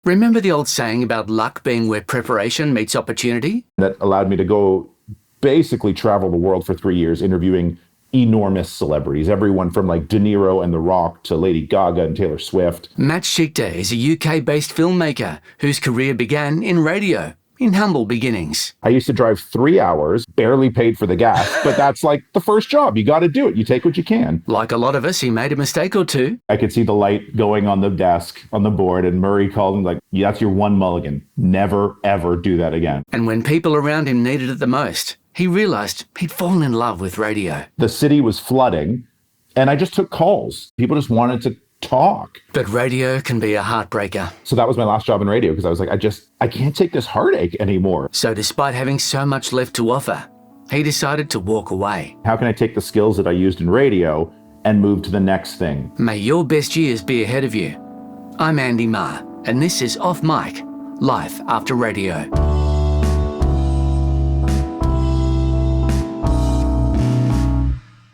Remember the old saying about luck being where preparation meets opportunity? That allowed me to go basically travel the world for 3 years, interviewing enormous celebrities, everyone from like De Niro and The Rock to Lady Gaga and Taylor Swift. Matt Schichter is a UK-based filmmaker whose career began in radio, in humble beginnings. I used to drive 3 hours, barely paid for the gas, but that's like the first job. You got to do it. You take what you can. Like a lot of us, he made a mistake or two. I could see the light going on the desk, on the board, and Murray called him like, yeah, that's your one mulligan. Never, ever do that again. And when people around him needed it the most, he realised he'd fallen in love with radio. The city was flooding, and I just took calls. People just wanted to talk. But radio can be a heartbreaker. So that was my last job in radio, because I was like, I can't take this heartache anymore. So despite having so much left to offer, he decided to walk away. How can I take the skills that I used in radio and move to the next thing? May your best years be ahead of you. I'm Andy Marr, and this is Off Mic, Life After Radio.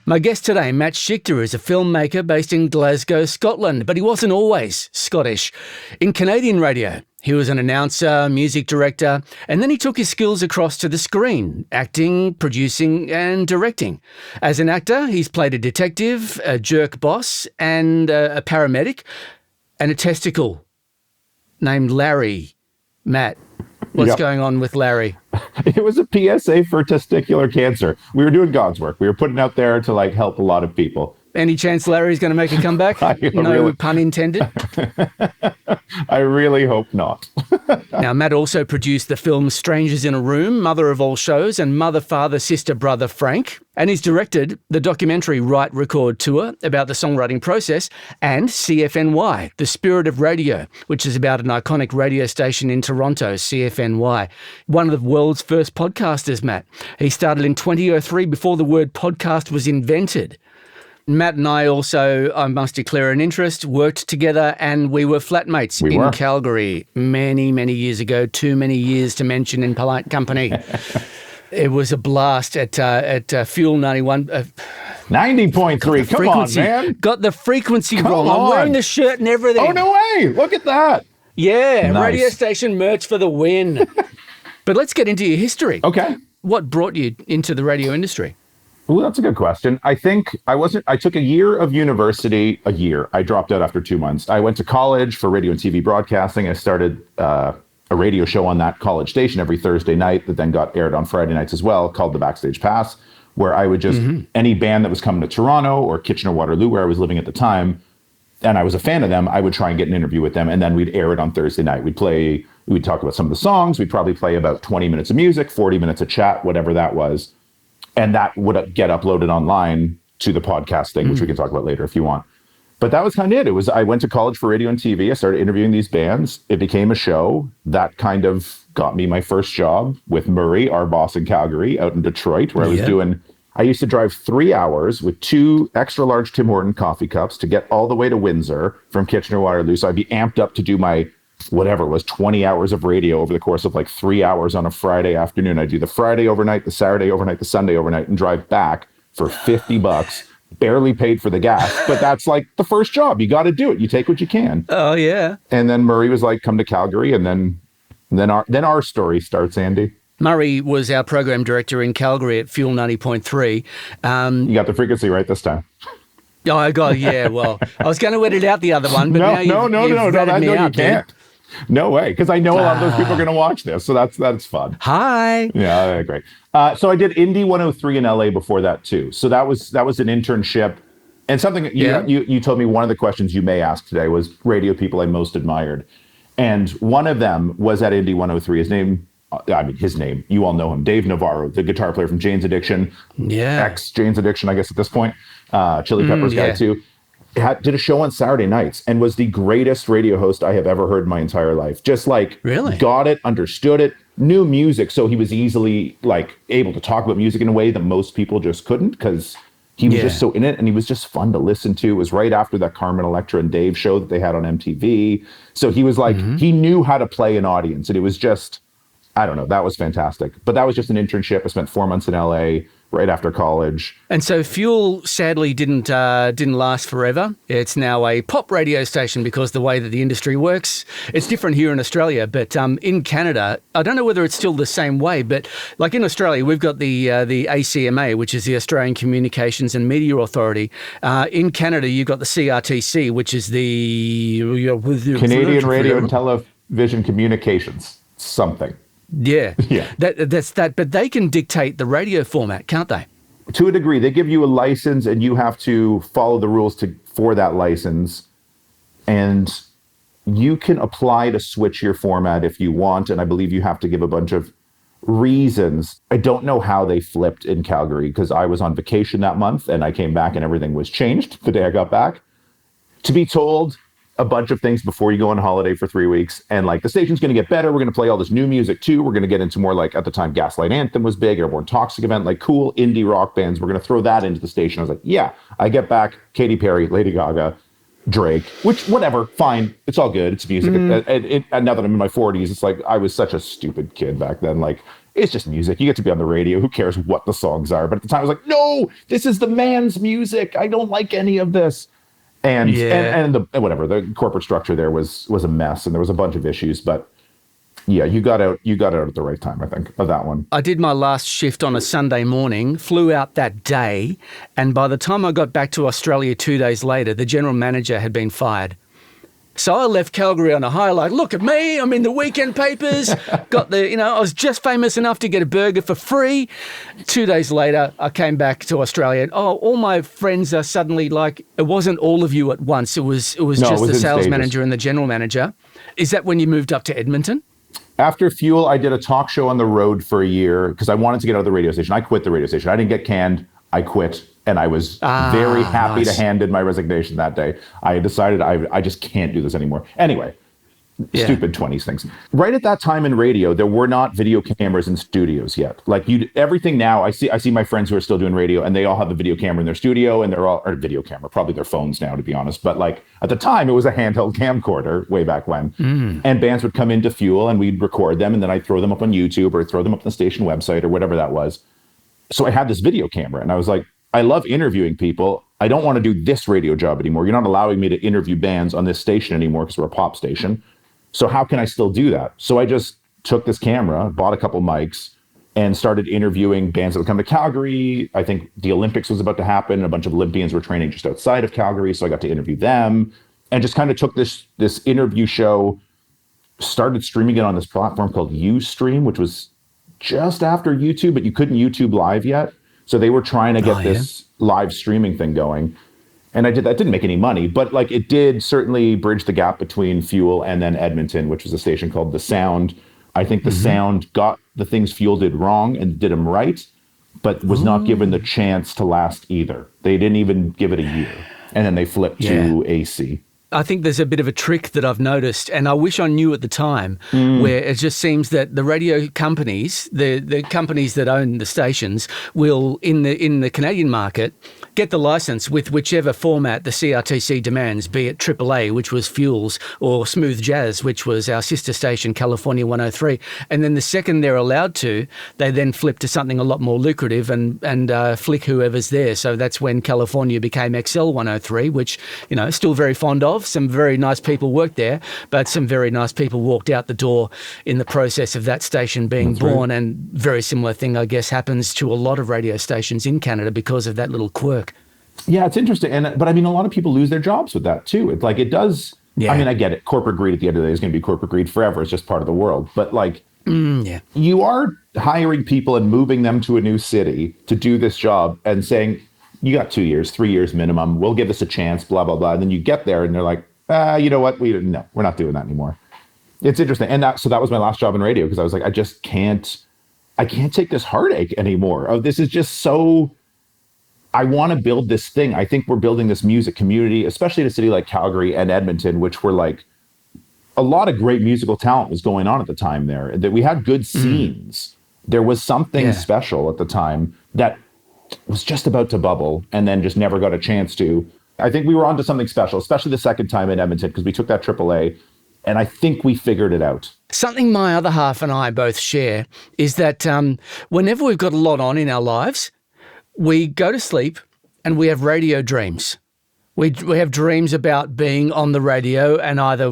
My guest today, Matt Schichter, is a filmmaker based in Glasgow, Scotland, but he wasn't always Scottish. In Canadian radio, he was an announcer, music director, and then he took his skills across to the screen, acting, producing, and directing. As an actor, he's played a detective, a jerk boss, and a paramedic, and a testicle named Larry. Matt, what's going on with Larry? It was a PSA for testicular cancer. We were doing God's work. We were putting out there to like help a lot of people. Any chance Larry's going to make a comeback? No pun intended. I really hope not. Now, Matt also produced the film Strangers in a Room, Mother of All Shows, and Mother, Father, Sister, Brother, Frank. And he's directed the documentary Write, Record, Tour about the songwriting process, and CFNY, The Spirit of Radio, which is about an iconic radio station in Toronto, CFNY. One of the world's first podcasters, Matt. He started in 2003 before the word podcast was invented. Matt and I also, I must declare an interest, worked together, and we were flatmates in Calgary many, many years ago, too many years to mention in polite company. It was a blast at Fuel 91. 90.3, come on, man. Got the frequency wrong. I'm wearing the shirt and everything. Oh, no way. Look at that. Yeah, nice. Radio station merch for the win. But let's get into your history. Okay. What brought you into the radio industry? Well, that's a good question. I think I took a year of university, I dropped out after 2 months. I went to college for radio and TV broadcasting. I started a radio show on that college station every Thursday night that then got aired on Friday nights as well, called the Backstage Pass, where I would just, any band that was coming to Toronto or Kitchener-Waterloo, where I was living at the time, and I was a fan of them, I would try and get an interview with them, and then we'd air it on Thursday night. We'd talk about some of the songs. We'd probably play about 20 minutes of music, 40 minutes of chat, whatever that was. And that would get uploaded online to the podcast thing, which we can talk about later if you want. But that was kind of it. I went to college for radio and TV. I started interviewing these bands. It became a show. That kind of got me my first job with Murray, our boss in Calgary, out in Detroit, where I used to drive 3 hours with 2 extra large Tim Horton coffee cups to get all the way to Windsor from Kitchener-Waterloo. So I'd be amped up to do my whatever it was, 20 hours of radio over the course of like 3 hours on a Friday afternoon. I'd do the Friday overnight, the Saturday overnight, the Sunday overnight, and drive back for $50, barely paid for the gas. But that's like the first job. You got to do it. You take what you can. Oh, yeah. And then Murray was like, come to Calgary. And then our story starts, Andy. Murray was our program director in Calgary at Fuel 90.3. You got the frequency right this time. Oh, I got, yeah, well, I was going to edit out the other one, but now you can't. No way, because I know a lot of those people are going to watch this, so that's fun. Hi. Yeah, great. So I did Indie 103 in LA before that too. So that was an internship, and something you told me one of the questions you may ask today was radio people I most admired, and one of them was at Indie 103. His name, you all know him, Dave Navarro, the guitar player from Jane's Addiction, ex-Jane's Addiction, I guess at this point, Chili Peppers guy too. Did a show on Saturday nights and was the greatest radio host I have ever heard in my entire life. Just like got it, understood it, knew music. So he was easily like able to talk about music in a way that most people just couldn't, because he was just so in it, and he was just fun to listen to. It was right after that Carmen Electra and Dave show that they had on MTV. So he was like, he knew how to play an audience, and it was just, I don't know, that was fantastic. But that was just an internship. I spent 4 months in LA. right after college. And so Fuel sadly didn't last forever. It's now a pop radio station because the way that the industry works. It's different here in Australia, but in Canada, I don't know whether it's still the same way, but like in Australia, we've got the ACMA, which is the Australian Communications and Media Authority. In Canada, you've got the CRTC, which is the Canadian Radio and Television Communications, something. Yeah. Yeah. That's that. But they can dictate the radio format, can't they? To a degree. They give you a license and you have to follow the rules for that license. And you can apply to switch your format if you want. And I believe you have to give a bunch of reasons. I don't know how they flipped in Calgary because I was on vacation that month and I came back and everything was changed the day I got back. To be told a bunch of things before you go on holiday for 3 weeks. And like, the station's going to get better. We're going to play all this new music too. We're going to get into more like, at the time, Gaslight Anthem was big, Airborne Toxic Event, like cool indie rock bands. We're going to throw that into the station. I was like, yeah, I get back Katy Perry, Lady Gaga, Drake, which whatever, fine. It's all good. It's music. And now that I'm in my 40s, it's like, I was such a stupid kid back then. Like, it's just music. You get to be on the radio. Who cares what the songs are? But at the time I was like, no, this is the man's music. I don't like any of this. And whatever, the corporate structure there was a mess and there was a bunch of issues, but yeah, you got out at the right time, I think, of that one. I did my last shift on a Sunday morning, flew out that day, and by the time I got back to Australia 2 days later, the general manager had been fired. So I left Calgary on a high, like, look at me, I'm in the weekend papers, I was just famous enough to get a burger for free. 2 days later, I came back to Australia. And, all my friends are suddenly like, it wasn't all of you at once. It was just the sales manager and the general manager. Is that when you moved up to Edmonton? After Fuel, I did a talk show on the road for a year because I wanted to get out of the radio station. I quit the radio station. I didn't get canned. I quit. And I was very happy to hand in my resignation that day. I decided I just can't do this anymore. Anyway, stupid 20s things. Right at that time in radio, there were not video cameras in studios yet. Like everything now, I see my friends who are still doing radio and they all have a video camera in their studio and they're all, or video camera, probably their phones now, to be honest. But like at the time, it was a handheld camcorder way back when. And bands would come into Fuel and we'd record them and then I'd throw them up on YouTube or throw them up on the station website or whatever that was. So I had this video camera and I was like, I love interviewing people. I don't want to do this radio job anymore. You're not allowing me to interview bands on this station anymore because we're a pop station. So how can I still do that? So I just took this camera, bought a couple mics, and started interviewing bands that would come to Calgary. I think the Olympics was about to happen. A bunch of Olympians were training just outside of Calgary. So I got to interview them and just kind of took this interview show, started streaming it on this platform called Ustream, which was just after YouTube, but you couldn't YouTube live yet. So they were trying to get this live streaming thing going. And I did that. Didn't make any money, but like it did certainly bridge the gap between Fuel and then Edmonton, which was a station called The Sound. I think The Sound got the things Fuel did wrong and did them right, but was not given the chance to last either. They didn't even give it a year. And then they flipped to AC. I think there's a bit of a trick that I've noticed, and I wish I knew at the time, where it just seems that the radio companies, the companies that own the stations, will in the Canadian market get the license with whichever format the CRTC demands, be it AAA, which was Fuel's, or Smooth Jazz, which was our sister station, California 103. And then the second they're allowed to, they then flip to something a lot more lucrative and flick whoever's there. So that's when California became XL 103, which, still very fond of. Some very nice people worked there, but some very nice people walked out the door in the process of that station being born. Right. And very similar thing, I guess, happens to a lot of radio stations in Canada because of that little quirk. Yeah, it's interesting. But I mean, a lot of people lose their jobs with that too. It's like, it does. Yeah. I mean, I get it. Corporate greed at the end of the day is going to be corporate greed forever. It's just part of the world. But like, you are hiring people and moving them to a new city to do this job and saying, you got 2 years, 3 years minimum. We'll give this a chance, blah, blah, blah. And then you get there and they're like, you know what? We're not doing that anymore. It's interesting. And that was my last job in radio because I was like, I can't take this heartache anymore. This is just so, I want to build this thing. I think we're building this music community, especially in a city like Calgary and Edmonton, which were like, a lot of great musical talent was going on at the time there, that we had good scenes. There was something special at the time that was just about to bubble and then just never got a chance to. I think we were onto something special, especially the second time in Edmonton, because we took that AAA, and I think we figured it out. Something my other half and I both share is that whenever we've got a lot on in our lives, we go to sleep and we have radio dreams. We have dreams about being on the radio and either,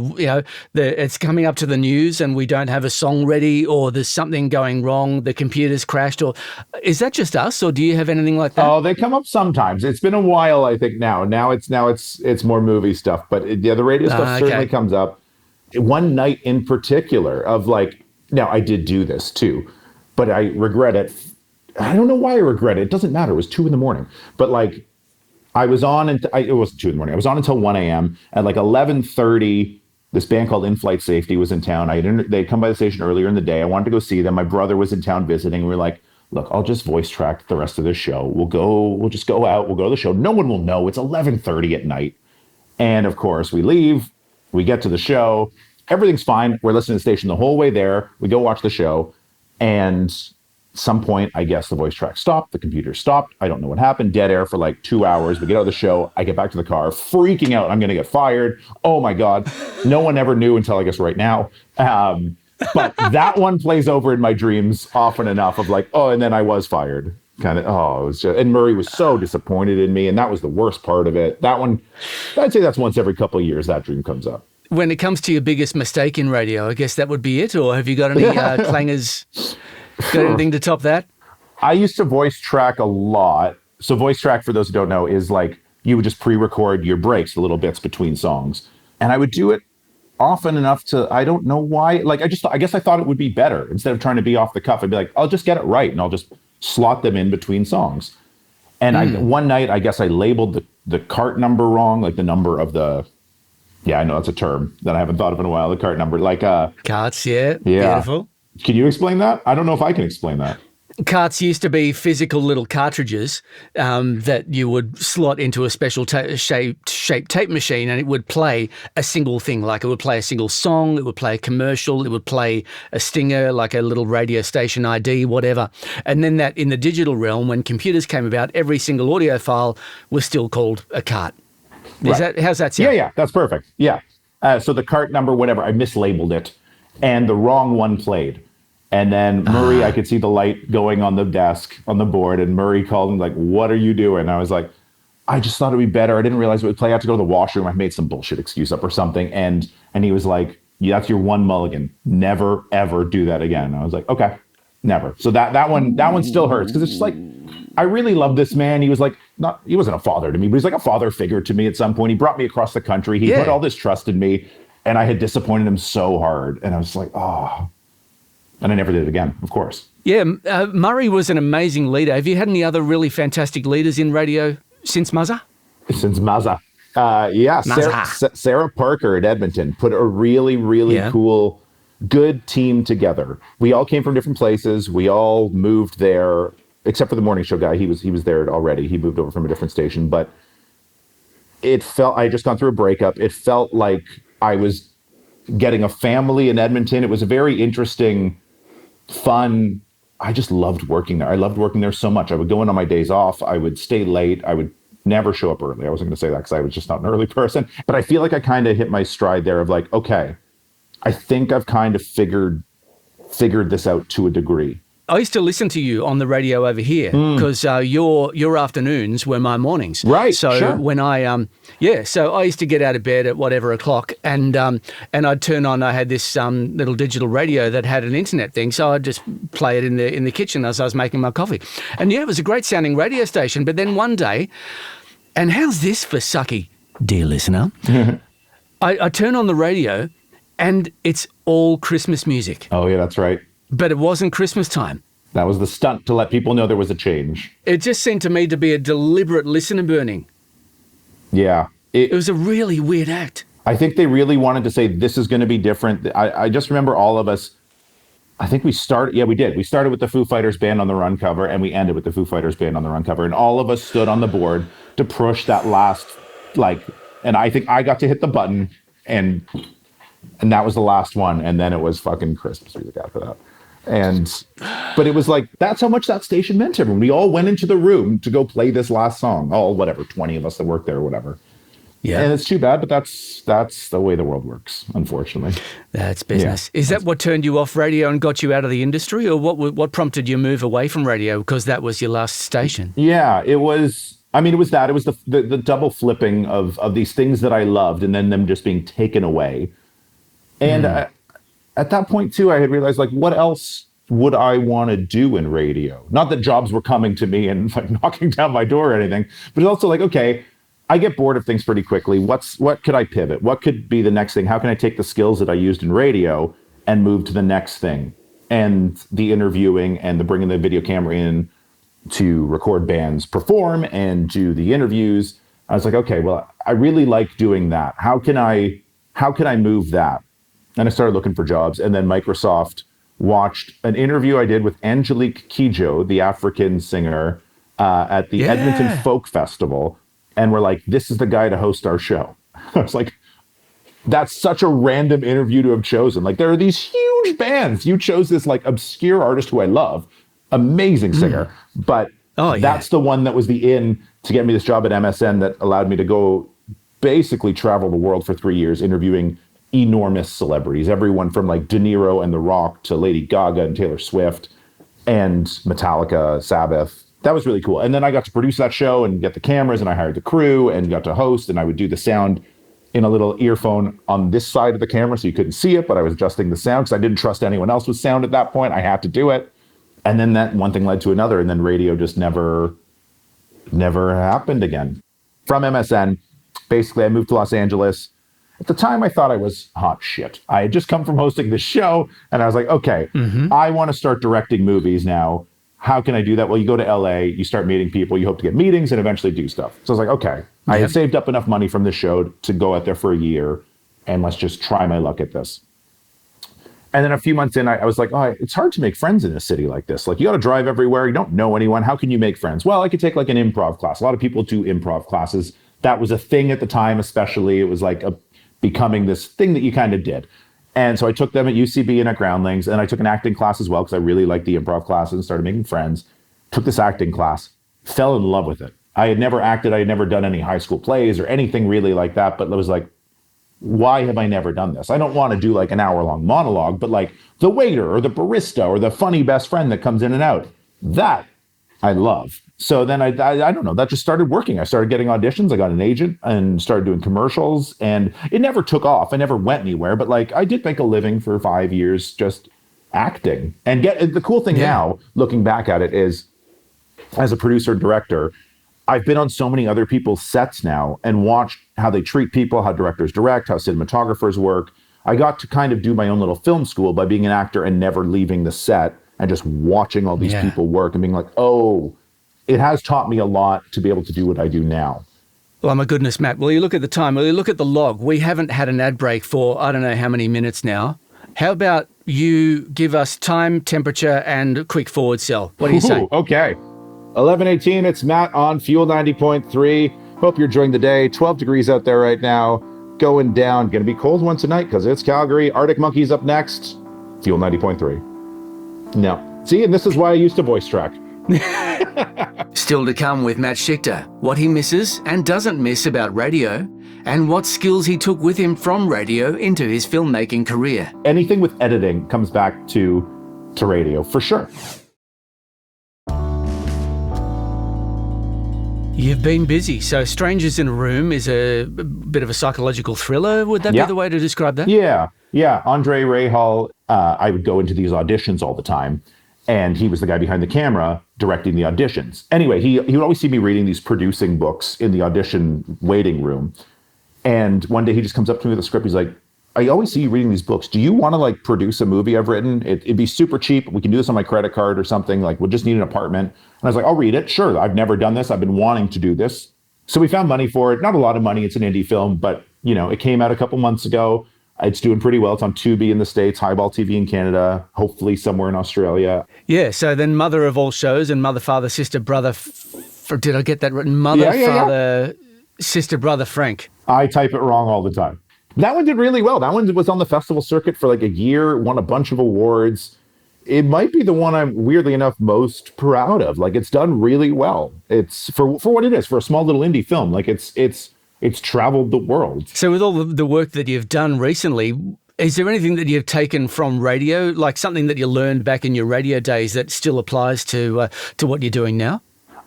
it's coming up to the news and we don't have a song ready, or there's something going wrong, the computer's crashed, or is that just us, or do you have anything like that? Oh, they come up sometimes. It's been a while, I think now. Now it's more movie stuff, but the radio stuff certainly comes up. One night in particular of now I did do this too, but I regret it. I don't know why I regret it. It doesn't matter. It was 2 a.m. But I was on, and it wasn't 2 a.m. I was on until 1 a.m. At 11:30, this band called In-Flight Safety was in town. They'd come by the station earlier in the day. I wanted to go see them. My brother was in town visiting. We were like, look, I'll just voice track the rest of the show. We'll just go out. We'll go to the show. No one will know. It's 11:30 at night. And of course, we leave. We get to the show. Everything's fine. We're listening to the station the whole way there. We go watch the show. And some point, I guess the voice track stopped, the computer stopped. I don't know what happened. Dead air for 2 hours. We get out of the show. I get back to the car, freaking out. I'm going to get fired. Oh my God. No one ever knew until I guess right now. But that one plays over in my dreams often enough of and then I was fired. It was just, and Murray was so disappointed in me. And that was the worst part of it. That one, I'd say that's once every couple of years that dream comes up. When it comes to your biggest mistake in radio, I guess that would be it. Or have you got any clangers? Got anything to top that? I used to voice track a lot. So voice track, for those who don't know, is you would just pre-record your breaks, the little bits between songs. And I would do it often enough to, I don't know why. I guess I thought it would be better. Instead of trying to be off the cuff, I'd be like, I'll just get it right. And I'll just slot them in between songs. And one night, I guess I labeled the cart number wrong, the number of the, I know that's a term that I haven't thought of in a while, the cart number. Carts, yeah. Beautiful. Can you explain that? I don't know if I can explain that. Carts used to be physical little cartridges that you would slot into a special shaped tape machine, and it would play a single thing. It would play a single song, it would play a commercial, it would play a stinger, a little radio station ID, whatever. And then that in the digital realm, when computers came about, every single audio file was still called a cart. How's that sound? Yeah, that's perfect. Yeah. So the cart number, whatever, I mislabeled it, and the wrong one played. And then Murray, I could see the light going on the desk, on the board, and Murray called him what are you doing? And I was like, I just thought it'd be better. I didn't realize it would play. I have to go to the washroom. I made some bullshit excuse up or something. And he was like, yeah, that's your one mulligan. Never, ever do that again. And I was like, okay, never. So that one still hurts, because it's just I really love this man. He was he wasn't a father to me, but he's a father figure to me at some point. He brought me across the country. He put all this trust in me, and I had disappointed him so hard. And I was like, oh. And I never did it again, of course. Yeah, Murray was an amazing leader. Have you had any other really fantastic leaders in radio since Muzza? Since Muzza. Sarah Parker at Edmonton put a really, really cool, good team together. We all came from different places. We all moved there, except for the morning show guy. He was there already. He moved over from a different station. But I had just gone through a breakup. It felt like I was getting a family in Edmonton. It was a very interesting, fun. I just loved working there. I loved working there so much. I would go in on my days off. I would stay late. I would never show up early. I wasn't going to say that because I was just not an early person. But I feel like I kind of hit my stride there of okay, I think I've kind of figured this out to a degree. I used to listen to you on the radio over here because your afternoons were my mornings. Right. So sure. when so I used to get out of bed at whatever o'clock, and I'd turn on. I had this little digital radio that had an internet thing, so I'd just play it in the kitchen as I was making my coffee. And it was a great sounding radio station. But then one day, and how's this for sucky, dear listener? I turn on the radio, and it's all Christmas music. Oh yeah, that's right. But it wasn't Christmas time. That was the stunt to let people know there was a change. It just seemed to me to be a deliberate listener burning. Yeah. It was a really weird act. I think they really wanted to say, this is going to be different. I just remember all of us, I think we started, we did. We started with the Foo Fighters Band on the Run cover, and we ended with the Foo Fighters Band on the Run cover. And all of us stood on the board to push that last, and I think I got to hit the button, and that was the last one. And then it was fucking Christmas music after that. But it was that's how much that station meant to everyone. We all went into the room to go play this last song. All 20 of us that worked there or whatever. Yeah. And it's too bad, but that's the way the world works, unfortunately. That's business. Yeah. Is that what turned you off radio and got you out of the industry, or what prompted your move away from radio? Because that was your last station. Yeah, it was. I mean, it was that. It was the double flipping of these things that I loved, and then them just being taken away. And at that point too, I had realized, like, what else would I want to do in radio? Not that jobs were coming to me and like knocking down my door or anything, but it's also like, okay, I get bored of things pretty quickly. What could I pivot? What could be the next thing? How can I take the skills that I used in radio and move to the next thing? And the interviewing and the bringing the video camera in to record bands perform and do the interviews. I was like, okay, well, I really like doing that. How can I move that? And I started looking for jobs. And then Microsoft watched an interview I did with Angelique Kidjo, the African singer, at the Edmonton Folk Festival. And we're like, this is the guy to host our show. I was like, that's such a random interview to have chosen. Like, there are these huge bands. You chose this like obscure artist who I love, amazing singer. But that's the one that was the in to get me this job at MSN that allowed me to go basically travel the world for 3 years interviewing enormous celebrities, everyone from like De Niro and The Rock to Lady Gaga and Taylor Swift and Metallica, Sabbath. That was really cool. And then I got to produce that show and get the cameras, and I hired the crew and got to host, and I would do the sound in a little earphone on this side of the camera so you couldn't see it, but I was adjusting the sound because I didn't trust anyone else with sound at that point. I had to do it. And then that one thing led to another, and then radio just never happened again. From MSN, basically I moved to Los Angeles. At the time, I thought I was hot shit. I had just come from hosting this show, and I was like, okay, I want to start directing movies now. How can I do that? Well, you go to LA, you start meeting people, you hope to get meetings and eventually do stuff. So I was like, okay, I had saved up enough money from this show to go out there for a year, and let's just try my luck at this. And then a few months in, I was like, oh, it's hard to make friends in a city like this. Like, you got to drive everywhere. You don't know anyone. How can you make friends? Well, I could take like an improv class. A lot of people do improv classes. That was a thing at the time, especially. It was like becoming this thing that you kind of did. And so I took them at UCB and at Groundlings, and I took an acting class as well because I really liked the improv classes and started making friends. Took this acting class, fell in love with it. I had never acted. I had never done any high school plays or anything really like that, but it was like, why have I never done this? I don't want to do like an hour-long monologue, but like the waiter or the barista or the funny best friend that comes in and out, that I love. So then I don't know, that just started working. I started getting auditions. I got an agent and started doing commercials, and it never took off. I never went anywhere, but like I did make a living for 5 years just acting. And the cool thing now, looking back at it, is as a producer and director, I've been on so many other people's sets now and watched how they treat people, how directors direct, how cinematographers work. I got to kind of do my own little film school by being an actor and never leaving the set and just watching all these people work and being like, oh, it has taught me a lot to be able to do what I do now. Well, my goodness, Matt, will you look at the time? Will you look at the log? We haven't had an ad break for I don't know how many minutes now. How about you give us time, temperature, and a quick forward sell? What do you say? Okay. 11:18, it's Matt on Fuel 90.3. Hope you're enjoying the day. 12 degrees out there right now. Going down. Going to be cold one tonight because it's Calgary. Arctic Monkeys up next. Fuel 90.3. No. See, and this is why I used to voice track. Still to come with Matt Schichter, what he misses and doesn't miss about radio, and what skills he took with him from radio into his filmmaking career. Anything with editing comes back to radio, for sure. You've been busy. So Strangers in a Room is a bit of a psychological thriller. Would that be the way to describe that? Yeah. Andre Rahal, I would go into these auditions all the time, and he was the guy behind the camera directing the auditions. Anyway, he would always see me reading these producing books in the audition waiting room. And one day he just comes up to me with a script. He's like, I always see you reading these books. Do you want to like produce a movie I've written? It'd be super cheap. We can do this on my credit card or something. Like, we'll just need an apartment. And I was like, I'll read it. Sure. I've never done this. I've been wanting to do this. So we found money for it. Not a lot of money. It's an indie film, but it came out a couple months ago. It's doing pretty well. It's on Tubi in the States, Highball TV in Canada, hopefully somewhere in Australia. Yeah. So then mother of all shows and mother, father, sister, brother. Did I get that written? Mother, father, sister, brother, Frank. I type it wrong all the time. That one did really well. That one was on the festival circuit for like a year, won a bunch of awards. It might be the one I'm weirdly enough most proud of. Like, it's done really well. It's for what it is, for a small little indie film. Like it's it's traveled the world. So with all the work that you've done recently, is there anything that you've taken from radio, like something that you learned back in your radio days that still applies to what you're doing now?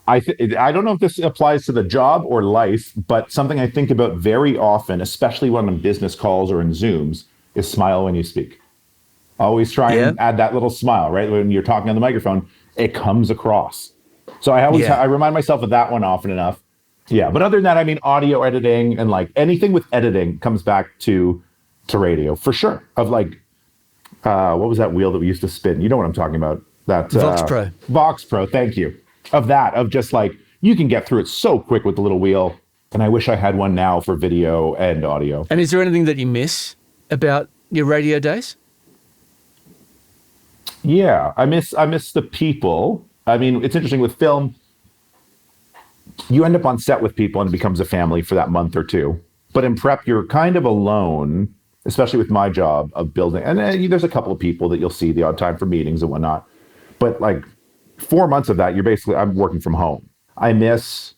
I don't know if this applies to the job or life, but something I think about very often, especially when I'm on business calls or in Zooms, is smile when you speak. Always try and add that little smile, right? When you're talking on the microphone, it comes across. So I remind myself of that one often enough. Yeah, but other than that, I mean, audio editing and like anything with editing comes back to radio for sure. Of like, what was that wheel that we used to spin? You know what I'm talking about? That Vox Pro. Vox Pro, thank you. Of just like, you can get through it so quick with the little wheel. And I wish I had one now for video and audio. And is there anything that you miss about your radio days? Yeah, I miss the people. I mean, it's interesting with film. You end up on set with people and it becomes a family for that month or two. But in prep, you're kind of alone, especially with my job of building. And there's a couple of people that you'll see the odd time for meetings and whatnot. But like 4 months of that, I'm working from home. I miss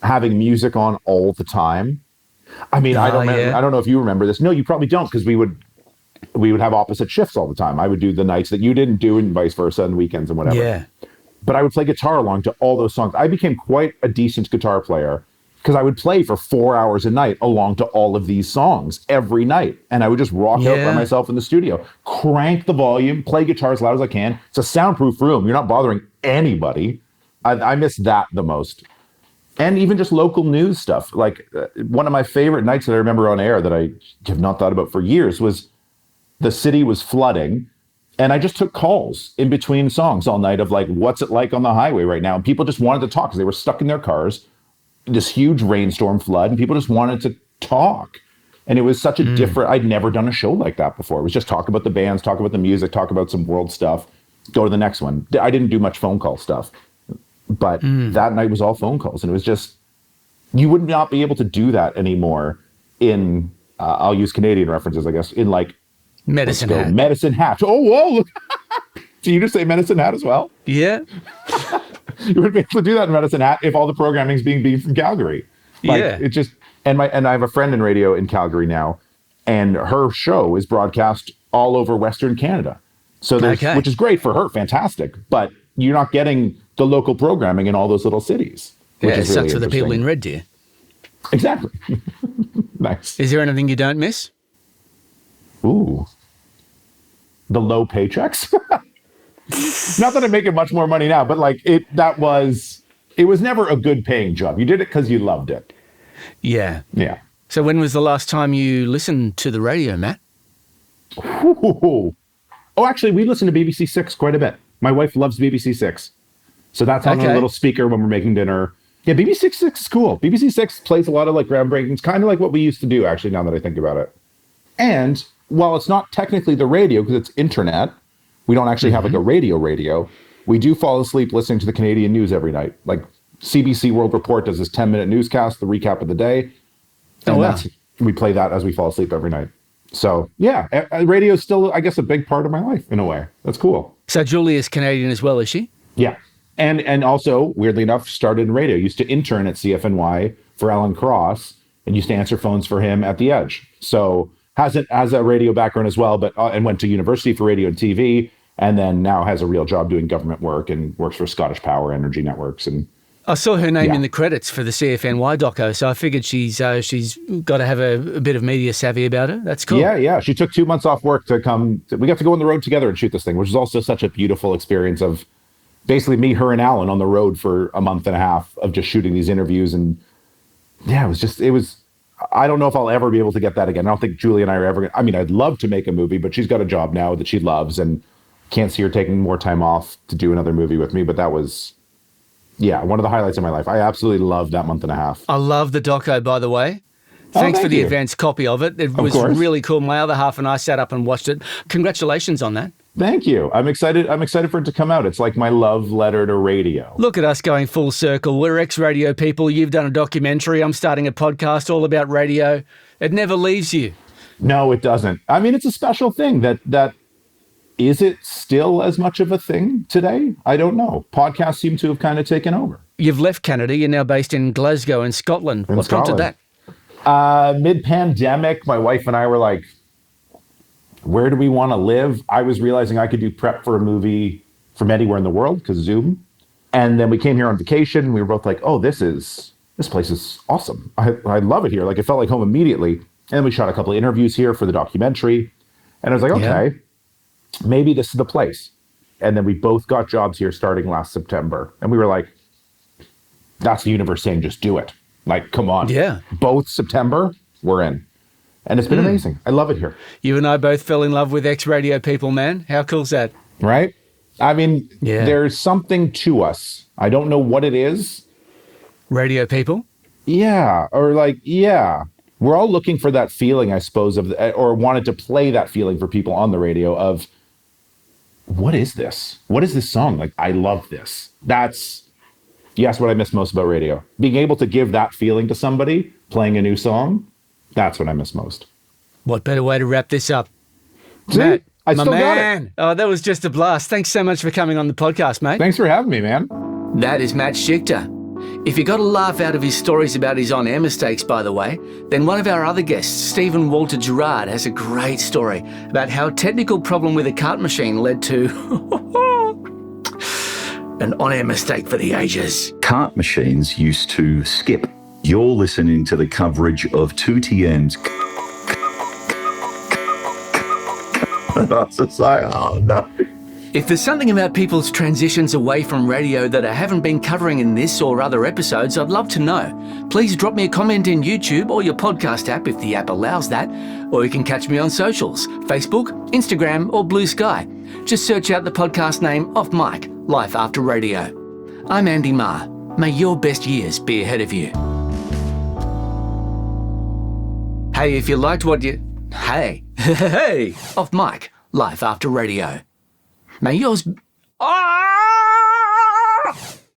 having music on all the time. I mean, I don't know if you remember this. No, you probably don't, because we would have opposite shifts all the time. I would do the nights that you didn't do and vice versa, and weekends and whatever. Yeah. But I would play guitar along to all those songs. I became quite a decent guitar player because I would play for 4 hours a night along to all of these songs every night. And I would just rock out by myself in the studio, crank the volume, play guitar as loud as I can. It's a soundproof room. You're not bothering anybody. I miss that the most. And even just local news stuff. Like one of my favorite nights that I remember on air that I have not thought about for years was the city was flooding. And I just took calls in between songs all night of like, what's it like on the highway right now? And people just wanted to talk because they were stuck in their cars, this huge rainstorm flood, and people just wanted to talk. And it was such a different, I'd never done a show like that before. It was just talk about the bands, talk about the music, talk about some world stuff, go to the next one. I didn't do much phone call stuff, but that night was all phone calls. And it was just, you would not be able to do that anymore in, I'll use Canadian references, I guess, in like, Medicine Hat. Medicine Hat. Oh, whoa. Look. Do you just say Medicine Hat as well? Yeah. You would be able to do that in Medicine Hat if all the programming is being beamed from Calgary. Like, it just, and I have a friend in radio in Calgary now, and her show is broadcast all over Western Canada. So which is great for her, fantastic. But you're not getting the local programming in all those little cities. Which is it really sucks for the people in Red Deer. Exactly. Nice. Is there anything you don't miss? Ooh, the low paychecks. Not that I'm making much more money now, but like it was never a good paying job. You did it because you loved it. Yeah. Yeah. So when was the last time you listened to the radio, Matt? Ooh. Oh, actually, we listen to BBC Six quite a bit. My wife loves BBC Six. So that's on a little speaker when we're making dinner. Yeah, BBC Six is cool. BBC Six plays a lot of like groundbreakings, kind of like what we used to do, actually, now that I think about it. And while it's not technically the radio because it's internet, we don't actually have like a radio. We do fall asleep listening to the Canadian news every night. Like CBC World Report does this 10-minute newscast, the recap of the day. And we play that as we fall asleep every night. So yeah, radio is still, I guess, a big part of my life in a way. That's cool. So Julie is Canadian as well, is she? Yeah. And also, weirdly enough, started in radio. Used to intern at CFNY for Alan Cross and used to answer phones for him at The Edge. So has a radio background as well, but and went to university for radio and TV, and then now has a real job doing government work and works for Scottish Power Energy Networks. And I saw her name in the credits for the CFNY doco, so I figured she's got to have a bit of media savvy about her. That's cool. Yeah. She took 2 months off work to come. We got to go on the road together and shoot this thing, which is also such a beautiful experience of basically me, her, and Alan on the road for a month and a half of just shooting these interviews. And yeah, it was. I don't know if I'll ever be able to get that again. I don't think Julie and I are ever going to. I mean, I'd love to make a movie, but she's got a job now that she loves and can't see her taking more time off to do another movie with me. But that was, one of the highlights of my life. I absolutely loved that month and a half. I love the doco, by the way. Thanks for the advanced copy of it. It was really cool. My other half and I sat up and watched it. Congratulations on that. Thank you. I'm excited for it to come out. It's like my love letter to radio. Look at us going full circle. We're ex-radio people. You've done a documentary. I'm starting a podcast all about radio. It never leaves you. No, it doesn't. I mean, it's a special thing that is it still as much of a thing today? I don't know. Podcasts seem to have kind of taken over. You've left Canada. You're now based in Glasgow in Scotland. What prompted that? Mid-pandemic, my wife and I were like, where do we want to live? I was realizing I could do prep for a movie from anywhere in the world because Zoom. And then we came here on vacation. We were both like, oh, this place is awesome. I love it here. Like, it felt like home immediately. And we shot a couple of interviews here for the documentary. And I was like, okay, maybe this is the place. And then we both got jobs here starting last September. And we were like, that's the universe saying, just do it. Like, come on. Yeah. Both September, we're in. And it's been amazing. I love it here. You and I both fell in love with ex-radio people, man. How cool's that? Right? I mean, there's something to us. I don't know what it is. Radio people? Yeah. Or like, yeah. We're all looking for that feeling, I suppose, or wanted to play that feeling for people on the radio of, what is this? What is this song? Like, I love this. That's what I miss most about radio. Being able to give that feeling to somebody playing a new song, that's what I miss most. What better way to wrap this up? See? Matt, I my still man. got it. Oh, that was just a blast. Thanks so much for coming on the podcast, mate. Thanks for having me, man. That is Matt Schichter. If you got a laugh out of his stories about his on-air mistakes, by the way, then one of our other guests, Stephen Walter Gerard, has a great story about how a technical problem with a cart machine led to an on-air mistake for the ages. Cart machines used to skip. You're listening to the coverage of 2TM's. And I was just like, oh no. If there's something about people's transitions away from radio that I haven't been covering in this or other episodes, I'd love to know. Please drop me a comment in YouTube or your podcast app if the app allows that, or you can catch me on socials, Facebook, Instagram or Blue Sky. Just search out the podcast name Off Mic, Life After Radio. I'm Andy Marr. May your best years be ahead of you. Hey, if you liked what you... Hey, Off Mic, Life After Radio. May yours... Oh!